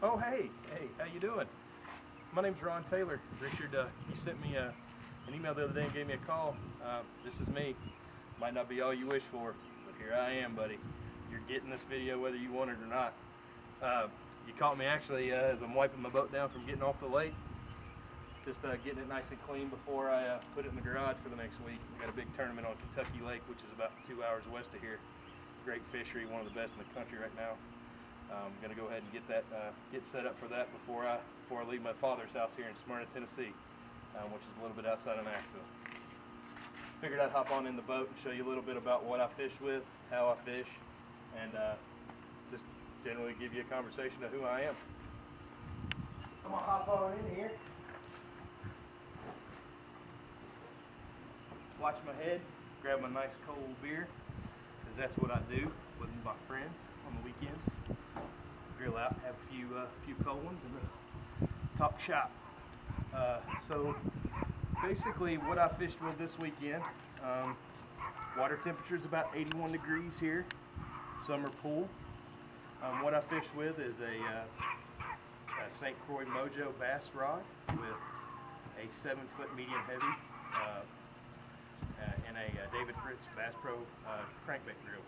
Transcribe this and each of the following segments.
Oh, hey, how you doing? My name's Ron Taylor. Richard, you sent me an email the other day and gave me a call. This is me. Might not be all you wish for, but here I am, buddy. You're getting this video whether you want it or not. You caught me actually as I'm wiping my boat down from getting off the lake. Just getting it nice and clean before I put it in the garage for the next week. We got a big tournament on Kentucky Lake, which is about 2 hours west of here. Great fishery, one of the best in the country right now. I'm going to go ahead and get set up for that before I leave my father's house here in Smyrna, Tennessee, which is a little bit outside of Nashville. Figured I'd hop on in the boat and show you a little bit about what I fish with, how I fish, and just generally give you a conversation of who I am. I'm going to hop on in here, watch my head, grab my nice cold beer, because that's what I do with my friends on the weekends. Grill out, have a few cold ones, and talk shop. So basically what I fished with this weekend, water temperature is about 81 degrees here, summer pool. What I fished with is a St. Croix Mojo bass rod with a 7-foot medium heavy and a David Fritz Bass Pro crankbait reel.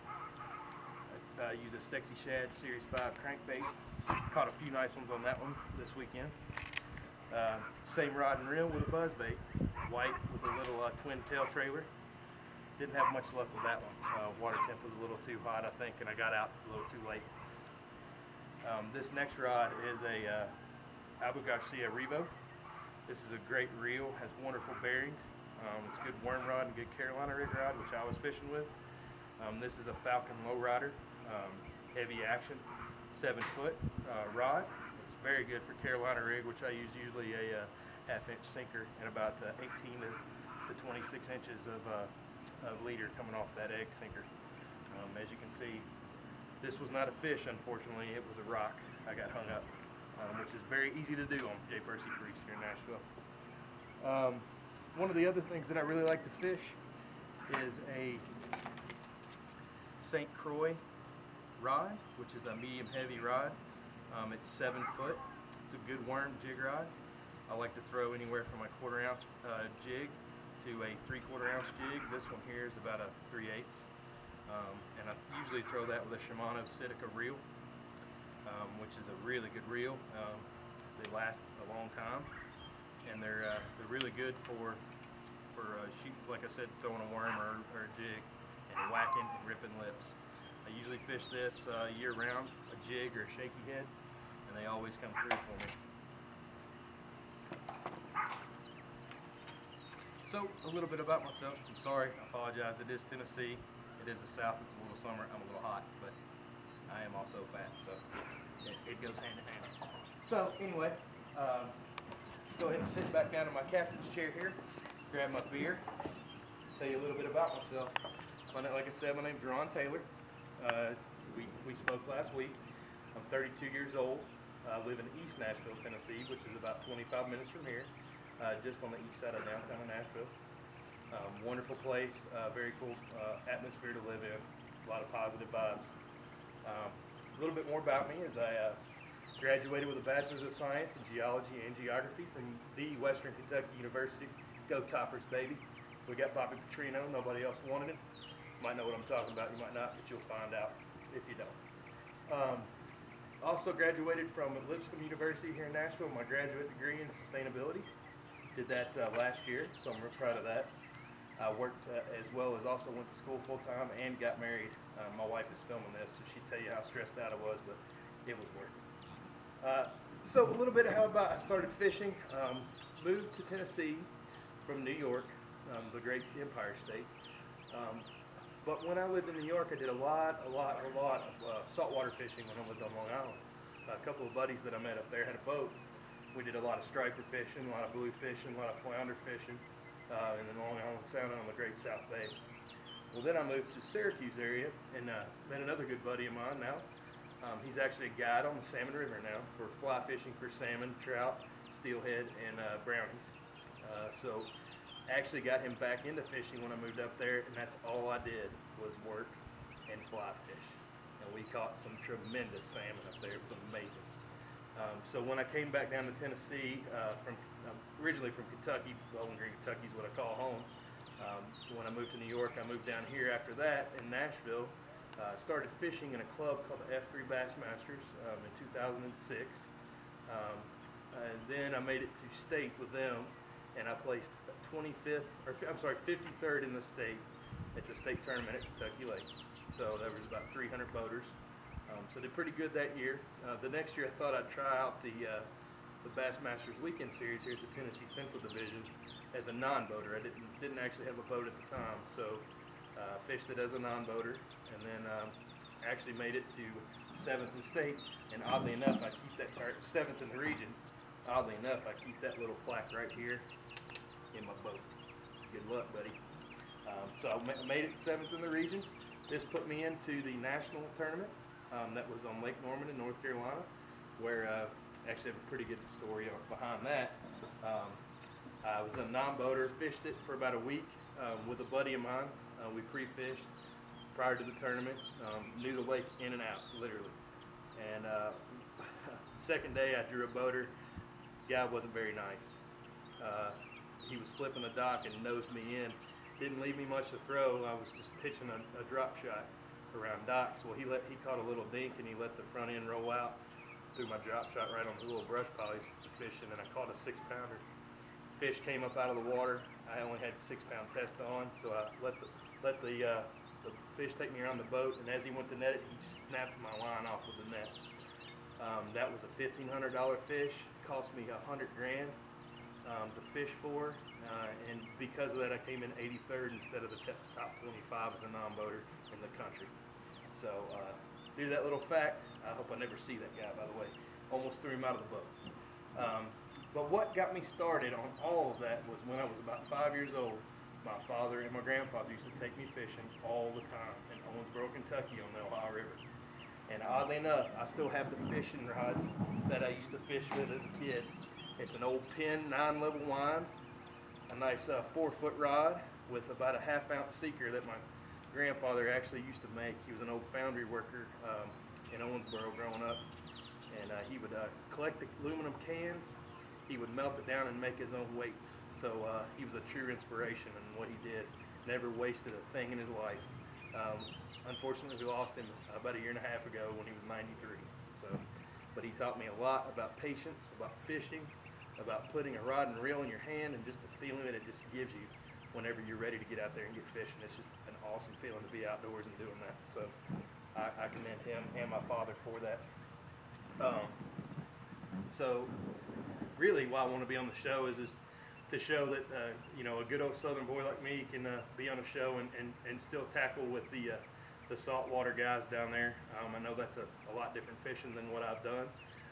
I used a Sexy Shad Series 5 crankbait. Caught a few nice ones on that one this weekend. Same rod and reel with a buzzbait, white with a little twin tail trailer. Didn't have much luck with that one. Water temp was a little too hot, I think, and I got out a little too late. This next rod is a Abu Garcia Revo. This is a great reel, has wonderful bearings. It's a good worm rod and good Carolina rig rod, which I was fishing with. This is a Falcon Lowrider, heavy action, 7-foot rod. It's very good for Carolina rig, which I use usually a half-inch sinker and about 18 to 26 inches of leader coming off that egg sinker. As you can see, this was not a fish, unfortunately. It was a rock. I got hung up, which is very easy to do on J. Percy Creek here in Nashville. One of the other things that I really like to fish is a St. Croix rod, which is a medium heavy rod. It's 7 foot. It's a good worm jig rod. I like to throw anywhere from a 1/4 ounce jig to a 3/4 ounce jig. This one here is about a 3/8. And I usually throw that with a Shimano Sitica reel, which is a really good reel. They last a long time, and they're really good for shoot, like I said, throwing a worm or a jig and whacking and ripping lips. I usually fish this year round, a jig or a shaky head, and they always come through for me. So a little bit about myself. I'm sorry, I apologize. It is Tennessee. It is the South. It's a little summer. I'm a little hot, but I am also fat, so it goes hand in hand. So anyway, go ahead and sit back down in my captain's chair here, grab my beer, tell you a little bit about myself. Like I said, my name's Ron Taylor. We spoke last week. I'm 32 years old. I live in East Nashville, Tennessee, which is about 25 minutes from here, just on the east side of downtown Nashville. Wonderful place, very cool atmosphere to live in, a lot of positive vibes. A little bit more about me is I graduated with a Bachelor's of Science in Geology and Geography from the Western Kentucky University. Go Toppers, baby. We got Bobby Petrino, nobody else wanted him. You might know what I'm talking about, you might not, but you'll find out if you don't. Also graduated from Lipscomb University here in Nashville, my graduate degree in sustainability. Did that last year, so I'm real proud of that. I worked as well as also went to school full-time and got married. My wife is filming this, so she'd tell you how stressed out I was, but it was worth it. So a little bit of how about I started fishing. Moved to Tennessee from New York, the great Empire State. But when I lived in New York, I did a lot of saltwater fishing when I lived on Long Island. A couple of buddies that I met up there had a boat. We did a lot of striper fishing, a lot of buoy fishing, a lot of flounder fishing in the Long Island Sound on the Great South Bay. Well, then I moved to Syracuse area and met another good buddy of mine now. He's actually a guide on the Salmon River now for fly fishing for salmon, trout, steelhead, and brownies. So actually got him back into fishing when I moved up there, and that's all I did was work and fly fish. And we caught some tremendous salmon up there. It was amazing. So when I came back down to Tennessee, originally from Kentucky, Bowling Green, Kentucky is what I call home. When I moved to New York, I moved down here after that in Nashville. Started fishing in a club called the F3 Bassmasters in 2006. And then I made it to state with them, and I placed 53rd in the state at the state tournament at Kentucky Lake. So there was about 300 boaters. So I did pretty good that year. The next year I thought I'd try out the Bassmasters Weekend Series here at the Tennessee Central Division as a non-boater. I didn't actually have a boat at the time, so fished it as a non-boater, and then actually made it to 7th in state. And oddly enough, I keep that 7th in the region. Oddly enough, I keep that little plaque right here in my boat. It's good luck, buddy. So I made it 7th in the region. This put me into the national tournament. That was on Lake Norman in North Carolina, where actually have a pretty good story behind that. I was a non-boater, fished it for about a week with a buddy of mine. We pre-fished prior to the tournament, knew the lake in and out, literally. And second day I drew a boater. Guy wasn't very nice. He was flipping the dock and nosed me in. Didn't leave me much to throw. I was just pitching a drop shot around docks. Well, he caught a little dink and he let the front end roll out. Threw my drop shot right on the little brush pile he's fishing, and I caught a 6-pounder. Fish came up out of the water. I only had 6-pound test on, so I let the fish take me around the boat, and as he went to net it, he snapped my line off of the net. That was a $1,500 fish. Cost me $100 grand to fish for, and because of that, I came in 83rd instead of the top 25 as a non-boater in the country. So, due to that little fact, I hope I never see that guy, by the way. Almost threw him out of the boat. But what got me started on all of that was when I was about 5 years old. My father and my grandfather used to take me fishing all the time in Owensboro, Kentucky on the Ohio River. And oddly enough, I still have the fishing rods that I used to fish with as a kid. It's an old Penn 9-level line, a nice 4-foot rod with about a 1/2-ounce seeker that my grandfather actually used to make. He was an old foundry worker in Owensboro growing up, and he would collect the aluminum cans. He would melt it down and make his own weights. So he was a true inspiration in what he did. Never wasted a thing in his life. Unfortunately, we lost him about 1.5 years ago when he was 93. But he taught me a lot about patience, about fishing, about putting a rod and reel in your hand, and just the feeling that it just gives you whenever you're ready to get out there and get fishing. It's just an awesome feeling to be outdoors and doing that. So I commend him and my father for that. So really why I want to be on the show is to show that a good old southern boy like me can be on a show and still tackle with the saltwater guys down there. I know that's a lot different fishing than what I've done.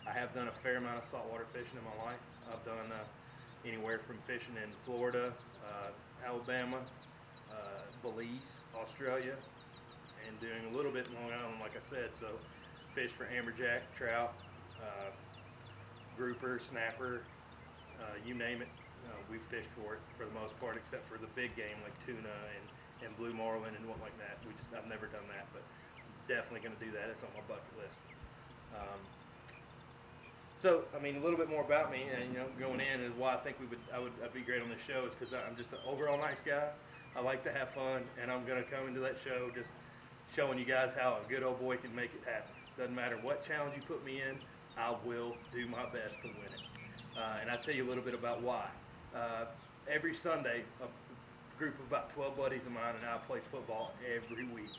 I have done a fair amount of saltwater fishing in my life. I've done anywhere from fishing in Florida, Alabama, Belize, Australia, and doing a little bit in Long Island, like I said. So fish for amberjack, trout, grouper, snapper, you name it. We fished for it for the most part, except for the big game like tuna and blue marlin and what like that. I've never done that, but definitely going to do that. It's on my bucket list. So, I mean, a little bit more about me, and going in is why I think I'd be great on this show is because I'm just an overall nice guy. I like to have fun, and I'm going to come into that show just showing you guys how a good old boy can make it happen. Doesn't matter what challenge you put me in, I will do my best to win it. And I'll tell you a little bit about why. Every Sunday, a group of about 12 buddies of mine and I play football every week.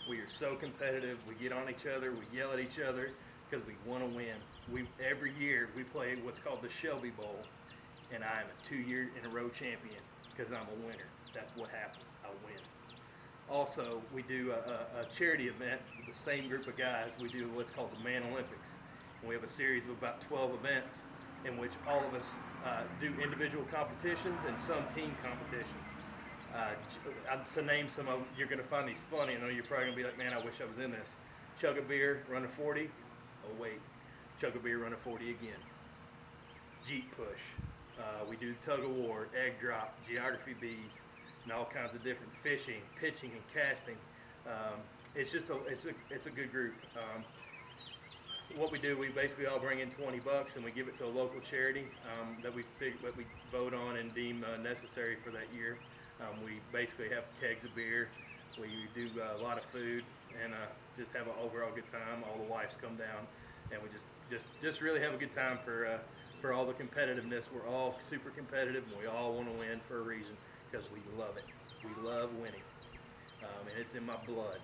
We are so competitive. We get on each other. We yell at each other because we want to win. Every year we play what's called the Shelby Bowl, and I am a 2-year-in-a-row champion because I'm a winner. That's what happens. I win. Also, we do a charity event with the same group of guys. We do what's called the Man Olympics. And we have a series of about 12 events in which all of us do individual competitions and some team competitions. To name some of them, you're going to find these funny. I know you're probably going to be like, man, I wish I was in this. Chug a beer, run a 40. Oh, wait. Chug a beer, run a 40 again. Jeep push. We do tug of war, egg drop, geography bees, and all kinds of different fishing, pitching, and casting. It's just it's a good group. what we do, we basically all bring in 20 bucks and we give it to a local charity that we vote on and deem necessary for that year. We basically have kegs of beer. We do a lot of food and just have an overall good time. All the wives come down, and we just really have a good time for all the competitiveness. We're all super competitive, and we all want to win for a reason because we love it. We love winning, and it's in my blood.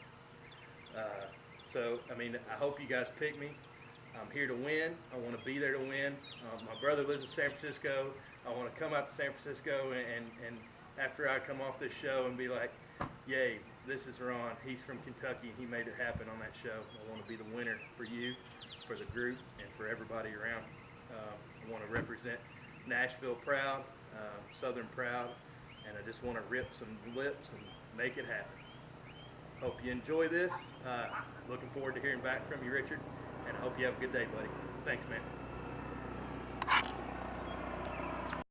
So, I mean, I hope you guys pick me. I'm here to win. I want to be there to win. My brother lives in San Francisco. I want to come out to San Francisco and after I come off this show and be like, yay, this is Ron. He's from Kentucky. He made it happen on that show. I want to be the winner for you, for the group, and for everybody around. I want to represent Nashville proud, Southern proud, and I just want to rip some lips and make it happen. Hope you enjoy this. Looking forward to hearing back from you, Richard, and I hope you have a good day, buddy. Thanks, man.